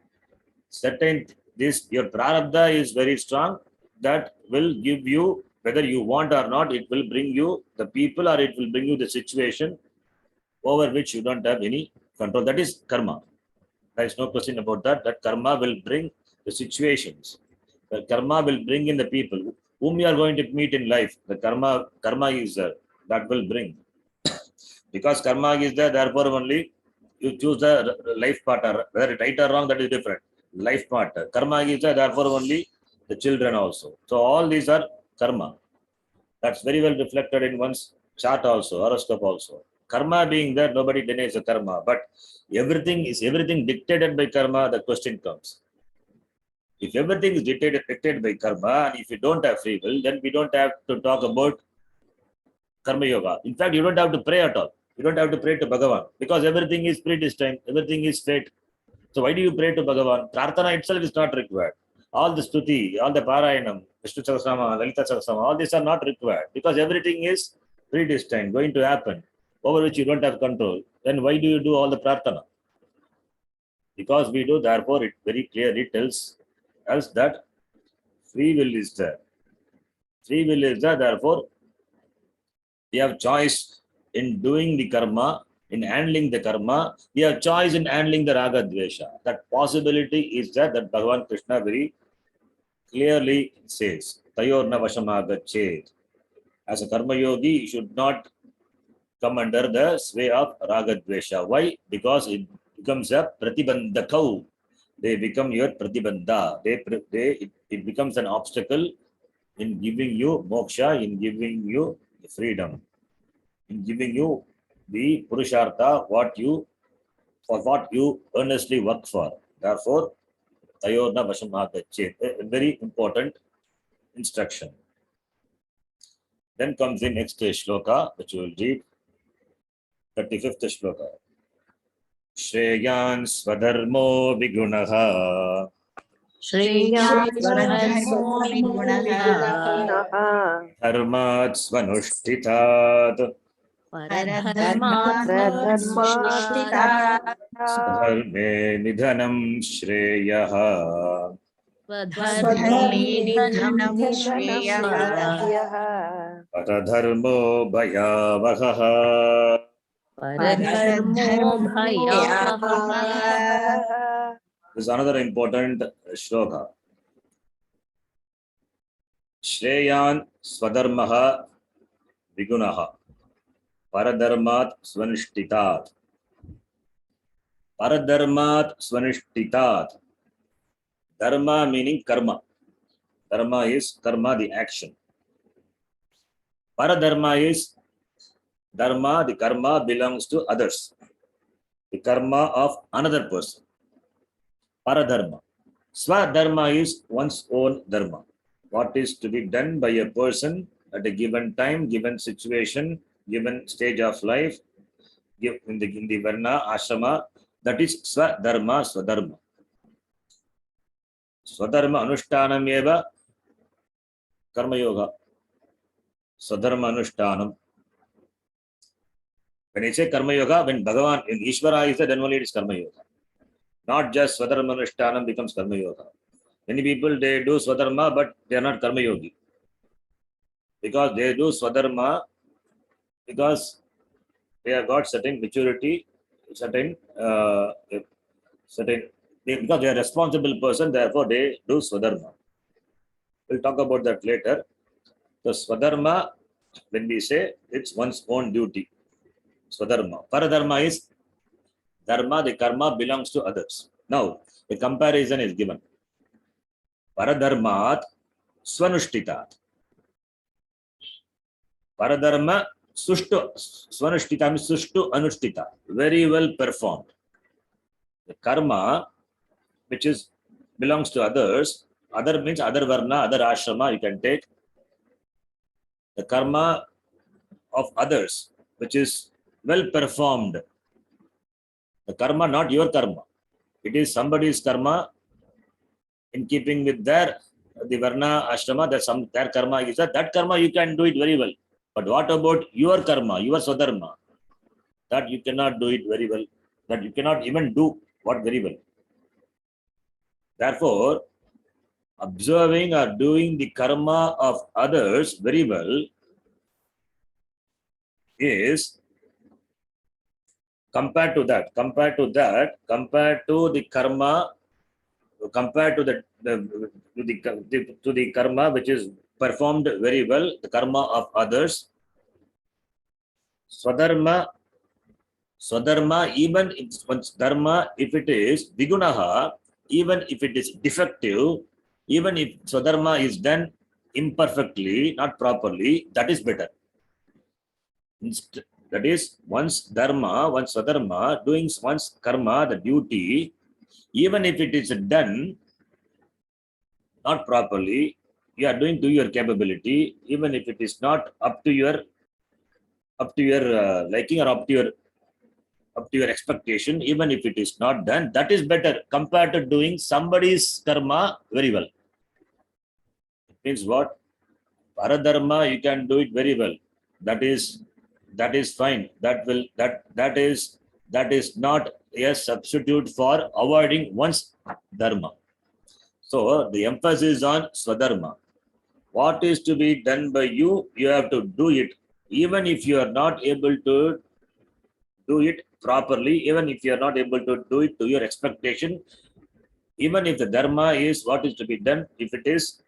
certain your prarabdha is very strong. That will give you, whether you want or not, it will bring you the people or it will bring you the situation over which you don't have any control. That is karma. There is no question about that. That karma will bring the situations. The karma will bring in the people whom you are going to meet in life. The karma is there. That will bring. Because karma is there, therefore only you choose the life partner. Whether right or wrong, that is different. Life partner. Karma is there, therefore only the children also. So all these are karma. That's very well reflected in one's chart also, horoscope also. Karma being there, nobody denies the karma. But everything dictated by karma, the question comes. If everything is dictated by karma, and if you don't have free will, then we don't have to talk about karma yoga. In fact, you don't have to pray at all. You don't have to pray to Bhagavan because everything is predestined, everything is fate. So why do you pray to Bhagavan? Prarthana itself is not required. All the stuti, all the parayanam, Vishnu Sahasranama, Lalita Sahasranama, all these are not required because everything is predestined, going to happen, over which you don't have control. Then why do you do all the prarthana? Because we do, therefore it very clearly tells us that free will is there. Free will is there, therefore we have choice in doing the karma, in handling the karma. We have choice in handling the raga dvesha. That possibility is there, that Bhagavan Krishna very clearly says, Tayorna vashamagachet. As a karma yogi, you should not come under the sway of raga dvesha. Why? Because it becomes a pratibandhakau. They become your pratibandha. It becomes an obstacle in giving you moksha, in giving you freedom, in giving you the purushartha, for what you earnestly work for. Therefore, tayorna vasham agachet. A very important instruction. Then comes the next shloka, which we will read, 35th shloka. Shreyan swadharmo vigunaha श्रेयास्वधर्मो विगुणः dharmat svanushtitat परधर्मात्मनुष्ठितात् swadharme nidhanam shreyaha स्वधर्मे निधनं श्रेयः paradharmo bhayavaha. परधर्मो भयावहः This is another important shloka. Shreyan swadharmaha vigunaha paradharmat svanishtitat. Paradharmat svanishtitat. Dharma meaning karma. Dharma is karma, the action. Paradharma is dharma, the karma belongs to others. The karma of another person. Paradharma. Swadharma is one's own dharma. What is to be done by a person at a given time, given situation, given stage of life, in the varna, ashrama, that is swadharma, swadharma. Swadharma anushtanam eva karma yoga. Swadharma anushtanam. When I say karma yoga, when Bhagavan, in Ishvara is there, then only it is karma yoga. Not just swadharma anushtanam becomes karma yoga. Many people, they do swadharma, but they are not karma yogi. Because they do swadharma because they have got certain maturity, certain because they are a responsible person, therefore they do swadharma. We'll talk about that later. The swadharma, when we say, it's one's own duty. Swadharma. Paradharma is dharma, the karma belongs to others. Now, a comparison is given. Paradharmat svanushthitat. Paradharma sushtu, svanushtita means sushtu anushtita, very well performed. The karma, which is belongs to others, other means other varna, other ashrama, you can take. The karma of others, which is well performed. The karma, not your karma. It is somebody's karma in keeping with the varna ashrama, their karma is that karma you can do it very well. But what about your karma, your swadharma? That you cannot do it very well. That you cannot even do what very well. Therefore, observing or doing the karma of others very well is compared to the karma, compared to the karma which is performed very well, the karma of others. Swadharma, even if dharma, if it is vigunaha, even if it is defective, even if swadharma is done imperfectly, not properly, that is better. That is, one's dharma, one's swadharma, doing one's karma, the duty, even if it is done not properly, you are doing to your capability, even if it is not up to your liking or up to your expectation, even if it is not done, that is better compared to doing somebody's karma very well. It means what? Paradharma, you can do it very well. That is fine. That is not a substitute for avoiding one's dharma. So the emphasis on swadharma. What is to be done by you, you have to do it. Even if you are not able to do it properly, even if you are not able to do it to your expectation, even if the dharma is what is to be done, if it is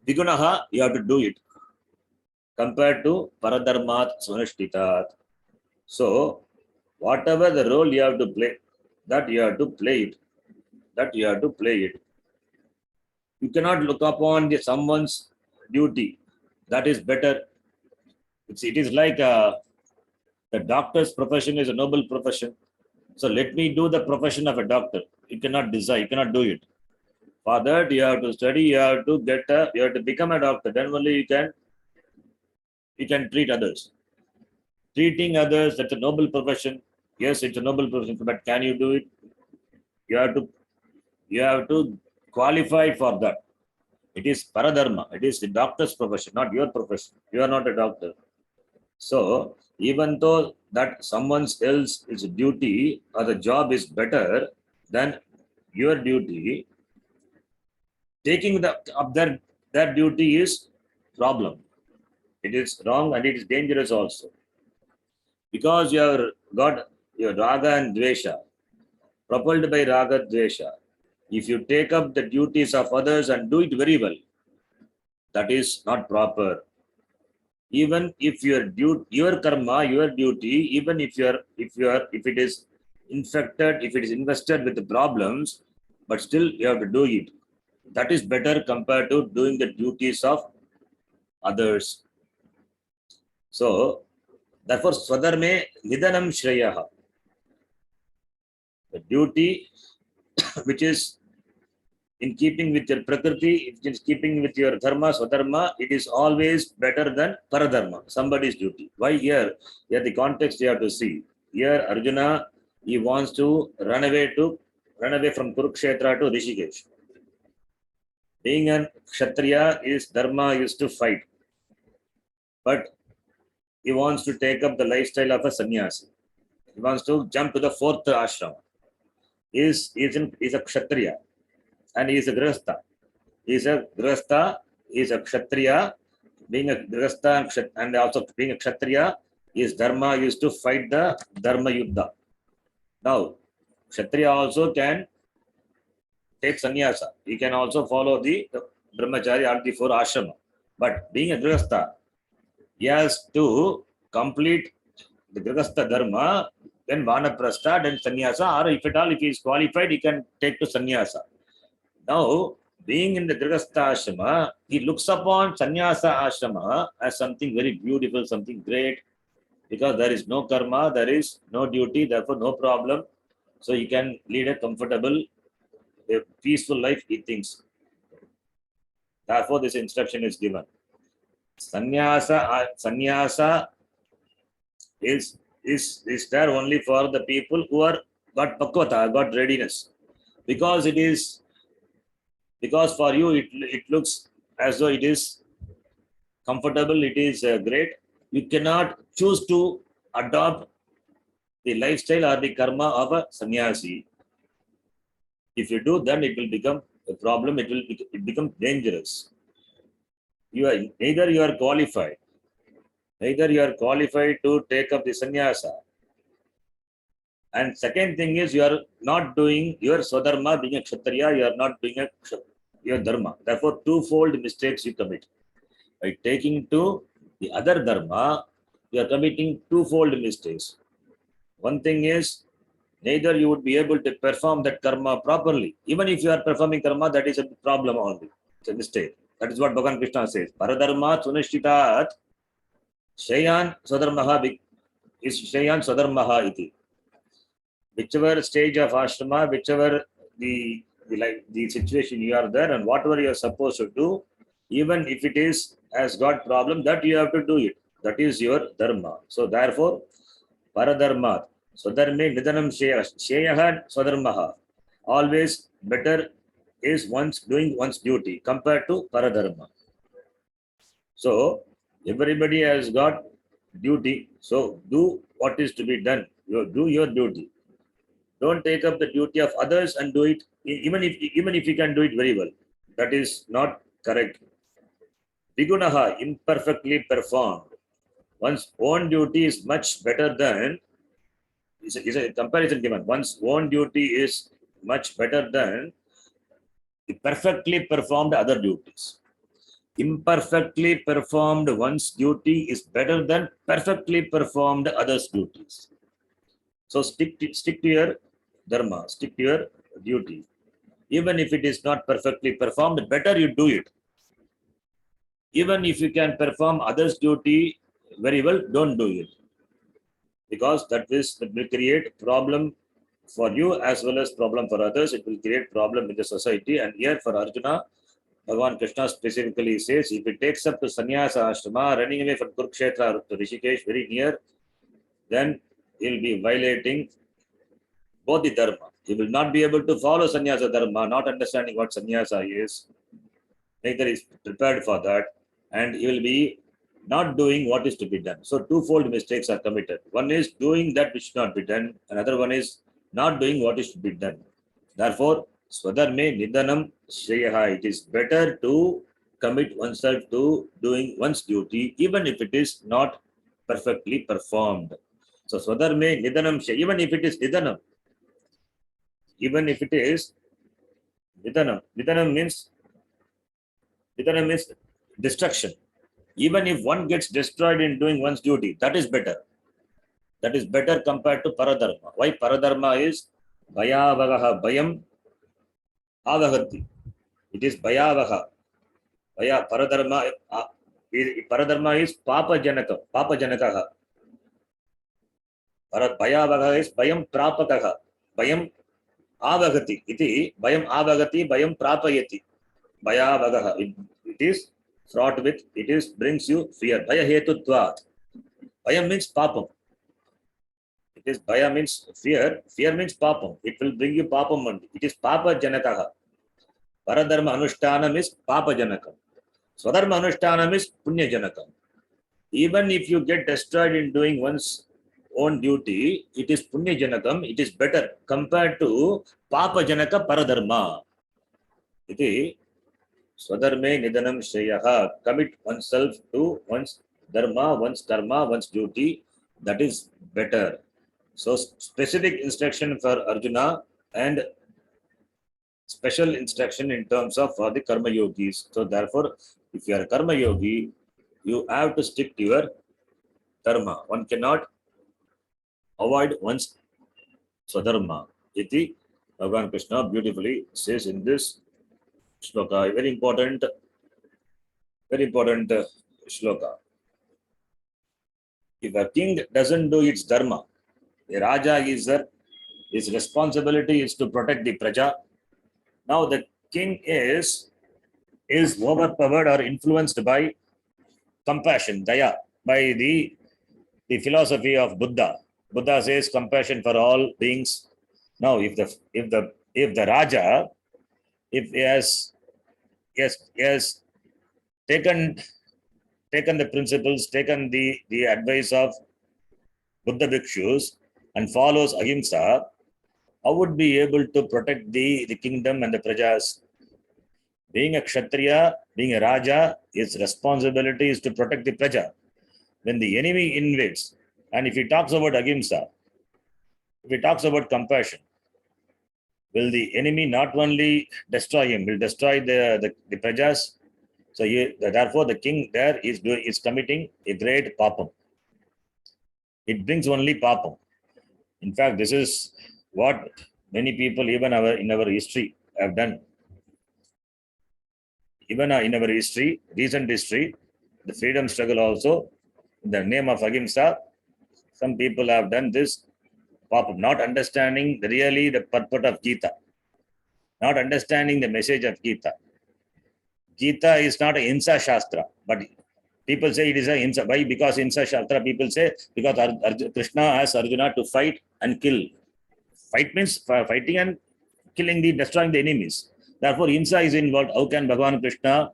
Vigunaha, you have to do it. Compared to paradharmat sunashtitat. So, whatever the role you have to play, that you have to play it. That you have to play it. You cannot look upon someone's duty. That is better. It is like the doctor's profession is a noble profession. So let me do the profession of a doctor. You cannot decide. You cannot do it. For that, you have to study. You have to you have to become a doctor. Then only you can treat others. Treating others, that's a noble profession. Yes, it's a noble profession. But can you do it? You have to qualify for that. It is paradharma. It is the doctor's profession, not your profession. You are not a doctor. So even though that someone else's duty or the job is better than your duty, taking up that duty is problem. It is wrong and it is dangerous also. Because you have got your raga and dvesha, propelled by raga dvesha. If you take up the duties of others and do it very well, that is not proper. Even if your karma, your duty, even if it is infected, if it is invested with the problems, but still you have to do it. That is better compared to doing the duties of others. So, therefore, swadharme nidanam shreyaha. The duty which is in keeping with your prakriti, it is keeping with your dharma, swadharma, it is always better than paradharma, somebody's duty. Why here? Here the context you have to see. Here Arjuna, he wants to run away from Kurukshetra to Rishikesh. Being a Kshatriya, his dharma is to fight. But he wants to take up the lifestyle of a sannyasi. He wants to jump to the fourth ashram. He is a Kshatriya and he is a Grihastha. He is a Grihastha, he is a Kshatriya. Being a Grihastha and also being a Kshatriya, his dharma is to fight the Dharma Yuddha. Now, Kshatriya also can take sannyasa. He can also follow the brahmachari or the four ashrama. But being a Grihastha, he has to complete the Grihastha dharma, then Vanaprastha, then sannyasa, or if at all, if he is qualified, he can take to sannyasa. Now, being in the Grihastha ashrama, he looks upon sannyasa ashrama as something very beautiful, something great, because there is no karma, there is no duty, therefore no problem. So he can lead a comfortable, a peaceful life, he thinks. Therefore, this instruction is given. Sannyasa is there only for the people who are got pakvata, got readiness. Because for you it looks as though it is comfortable, it is great. You cannot choose to adopt the lifestyle or the karma of a sannyasi. If you do, then it will become a problem. It become dangerous. Neither you are qualified to take up the sannyasa. And second thing is, you are not doing your swadharma, being a kshatriya, you are not doing your dharma. Therefore, twofold mistakes you commit. By taking to the other dharma, you are committing twofold mistakes. One thing is, neither you would be able to perform that karma properly. Even if you are performing karma, that is a problem only. It's a mistake. That is what Bhagavan Krishna says. Paradharma sunishtitat shayan swadharmaha is shayan swadharmaha iti. Whichever stage of ashrama, whichever the situation you are there, and whatever you are supposed to do, even if it is has got problem, that you have to do it. That is your dharma. So therefore, paradharma, swadharme nidanam sheyaha swadharmaha. Always better is doing one's duty compared to paradharma. So everybody has got duty. So do what is to be done. Do your duty. Don't take up the duty of others and do it, even if you can do it very well. That is not correct. Vigunaha, imperfectly performed. One's own duty is much better than, is a comparison given. One's own duty is much better than the perfectly performed other duties. imperfectly performed one's duty is better than perfectly performed others' duties. So stick to your dharma, stick to your duty. Even if it is not perfectly performed, better you do it. Even if you can perform others' duty very well, don't do it. Because that will create problem for you as well as problem for others. It will create problem in the society. And here for Arjuna, Bhagavan Krishna specifically says, if he takes up to sannyasa ashrama, running away from Kurukshetra to Rishikesh, very near, then he will be violating both the dharma. He will not be able to follow sannyasa dharma, not understanding what sannyasa is. Neither is prepared for that, and he will be not doing what is to be done. So twofold mistakes are committed. One is doing that which should not be done. Another one is not doing what is to be done. Therefore, swadharme nidanam shreyaha. It is better to commit oneself to doing one's duty, even if it is not perfectly performed. So swadharme nidanam shreyaha. Even if it is nidanam. Nidanam means destruction. Even if one gets destroyed in doing one's duty, that is better. That is better compared to paradharma. Why paradharma is bhayavagaha bayam avagati. It is bhayavaha. Paradharma is papa janaka. Bhayavaha is bayam prapakaha. Bayam avagati. Bayam avagati, bayam prapayati. Bhayavagaha. It is fraught with, brings you fear. Bhaya hetutvat. Bhayam means papam. It is bhaya means fear. Fear means papam. It will bring you papam. It is papa janakaha. Paradharma anushtanam is papa janakam. Swadharma anushtanam is punya janakam. Even if you get destroyed in doing one's own duty, it is punya janakam. It is better compared to papa janaka paradharma. Iti swadharme nidanam shreyaha. Commit oneself to one's dharma, one's karma, one's duty. That is better. So specific instruction for Arjuna and special instruction in terms of for the karma yogis. So therefore, if you are a karma yogi, you have to stick to your dharma. One cannot avoid one's swadharma. Iti Bhagavan Krishna beautifully says in this shloka. Very important shloka. If a king doesn't do its dharma, a Raja is there, his responsibility is to protect the praja. Now the king is overpowered or influenced by compassion, daya, by the philosophy of Buddha. Buddha says compassion for all beings. Now, if the Raja, if he has taken the principles, taken the advice of Buddha bhikshus and follows ahimsa, how would be able to protect the kingdom and the prajas? Being a kshatriya, being a raja, his responsibility is to protect the praja. When the enemy invades, and if he talks about ahimsa, if he talks about compassion, will the enemy not only destroy him, will destroy the prajas? So therefore the king there is committing a great papam. It brings only papam. In fact, this is what many people, even in our history, have done. Even in our history, recent history, the freedom struggle also, in the name of ahimsa, some people have done this pop-up, not understanding really the purport of Gita, not understanding the message of Gita. Gita is not a Hinsa Shastra, but people say it is a Hinsa. Why? Because Hinsa Shastra, people say, because Krishna asks Arjuna to fight and kill. Fight means fighting and killing, destroying the enemies. Therefore, Hinsa is involved. How can Bhagavan Krishna,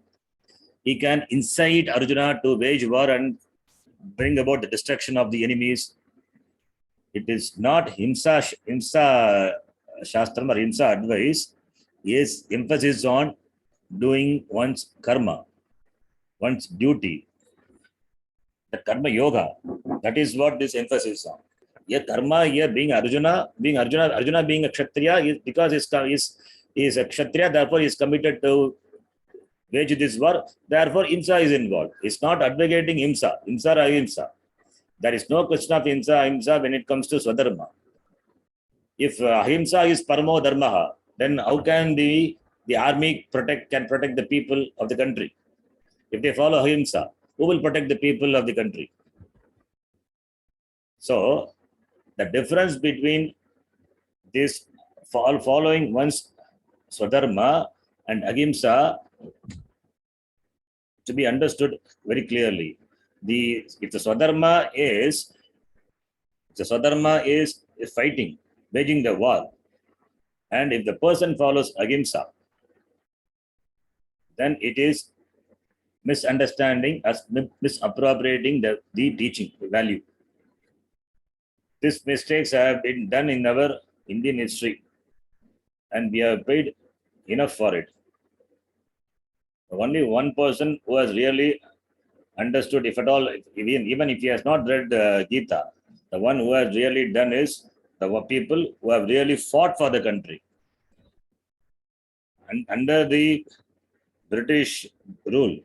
he can incite Arjuna to wage war and bring about the destruction of the enemies? It is not Hinsa Shastram or Hinsa advice. Yes, emphasis on doing one's karma, one's duty, the karma yoga. That is what this emphasis on. Here, karma here being Arjuna being a Kshatriya is because he is a Kshatriya, therefore he is committed to wage this war. Therefore, Himsa is involved. It's not advocating Himsa, Himsa or Ahimsa. There is no question of Himsa, Ahimsa when it comes to Swadharma. If Ahimsa is Paramo Dharma, then how can the army can protect the people of the country? If they follow Ahimsa, who will protect the people of the country? So, the difference between this following one's Swadharma and Ahimsa to be understood very clearly. If the Swadharma is fighting, waging the war, and if the person follows Ahimsa, then it is misunderstanding as misappropriating the teaching, the value. These mistakes have been done in our Indian history, and we have paid enough for it. Only one person who has really understood, if at all, even if he has not read Gita, the one who has really done is the people who have really fought for the country. And under the British rule,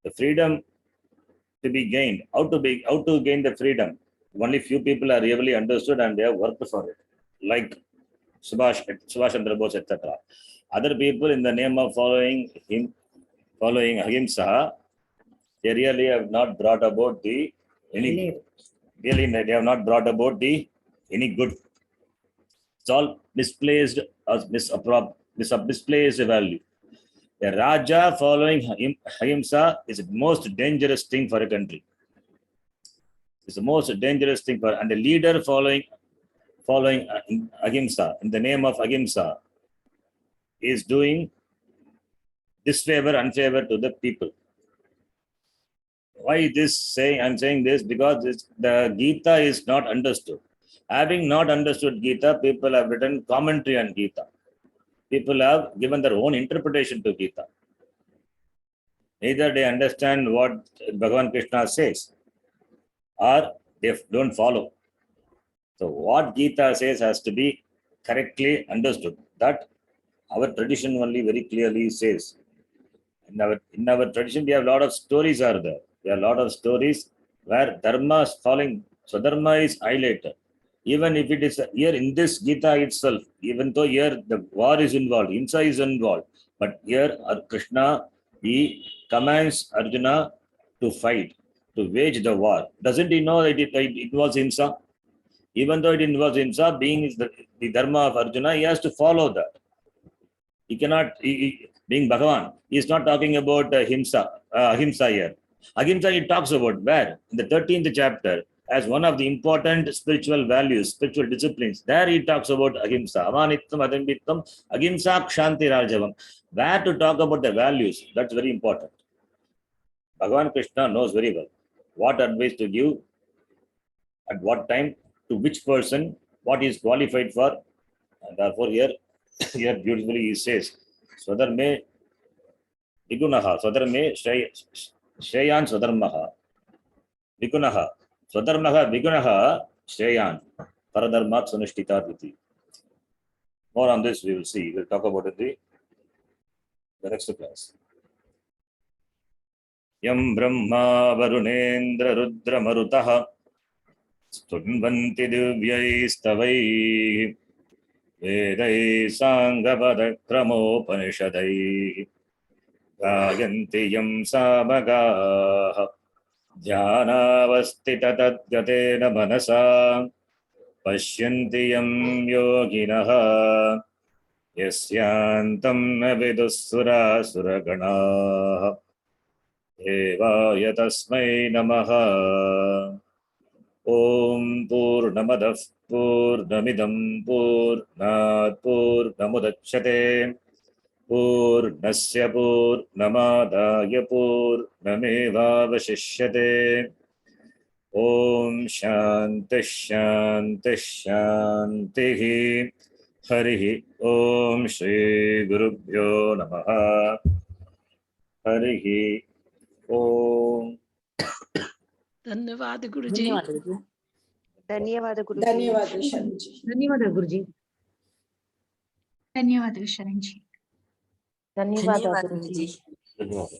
the freedom to be gained, how to gain the freedom, only few people are really understood and they have worked for it, like Subhash Chandra Bose, etc. Other people, in the name of following Ahimsa, they really have not brought about they have not brought about any good. It's all misplaced or misplaced value. A Raja following Ahimsa is the most dangerous thing for a country. It's the most dangerous thing and a leader following Ahimsa, in the name of Ahimsa, is doing disfavor, unfavor to the people. Why I'm saying this? Because the Gita is not understood. Having not understood Gita, people have written commentary on Gita. People have given their own interpretation to Gita. Either they understand what Bhagavan Krishna says, or they don't follow. So what Gita says has to be correctly understood. That our tradition only very clearly says. In our tradition, we have a lot of stories are there. There are a lot of stories where dharma is falling. So dharma is highlighted. Even if it is here in this Gita itself, even though here the war is involved, Himsa is involved, but here Krishna, he commands Arjuna to fight, to wage the war. Doesn't he know that it was Himsa? Even though it involves Himsa, being the dharma of Arjuna, he has to follow that. He cannot, being Bhagavan, he is not talking about Ahimsa here. Ahimsa he talks about where? In the 13th chapter, as one of the important spiritual values, spiritual disciplines. There he talks about Ahimsa. Amanittam, Adambittam, Ahimsa, Kshanti, Rajavam. Where to talk about the values, that's very important. Bhagavan Krishna knows very well what advice to give, at what time, to which person, what he is qualified for. And therefore here beautifully he says, Swadharme Vigunaha, Swadharme Shreyan Swadharmaha, Vigunaha, Swadharmaha Vigunaha Shreyan, Paradharmat Sunushtita Viti. More on this we will see. We'll talk about it in the next class. Yam Brahma Varunendra Rudra Marutaha Stunvanti Divyai Stavai Vedai Sangavadakramopanishadai Gayanti Yam Samagaha Dhyanavastita Tadgatena Manasa Pashyanti Yam Yoginaha Yasyantam Navidusura Suraganaha Devaya Tasmai Namaha. Om Purnamadah Purnamidam Purnat Purnamudachyate Purnasya Purnamadaya Purnamevavashishyate. Om Shanti Shanti Shanti. Harihi Om Shri Gurubhyo Namaha. Harihi Om. धन्यवाद गुरुजी. धन्यवाद गुरुजी. धन्यवाद शरण जी. धन्यवाद गुरुजी. धन्यवाद शरण जी. धन्यवाद गुरुजी. धन्यवाद.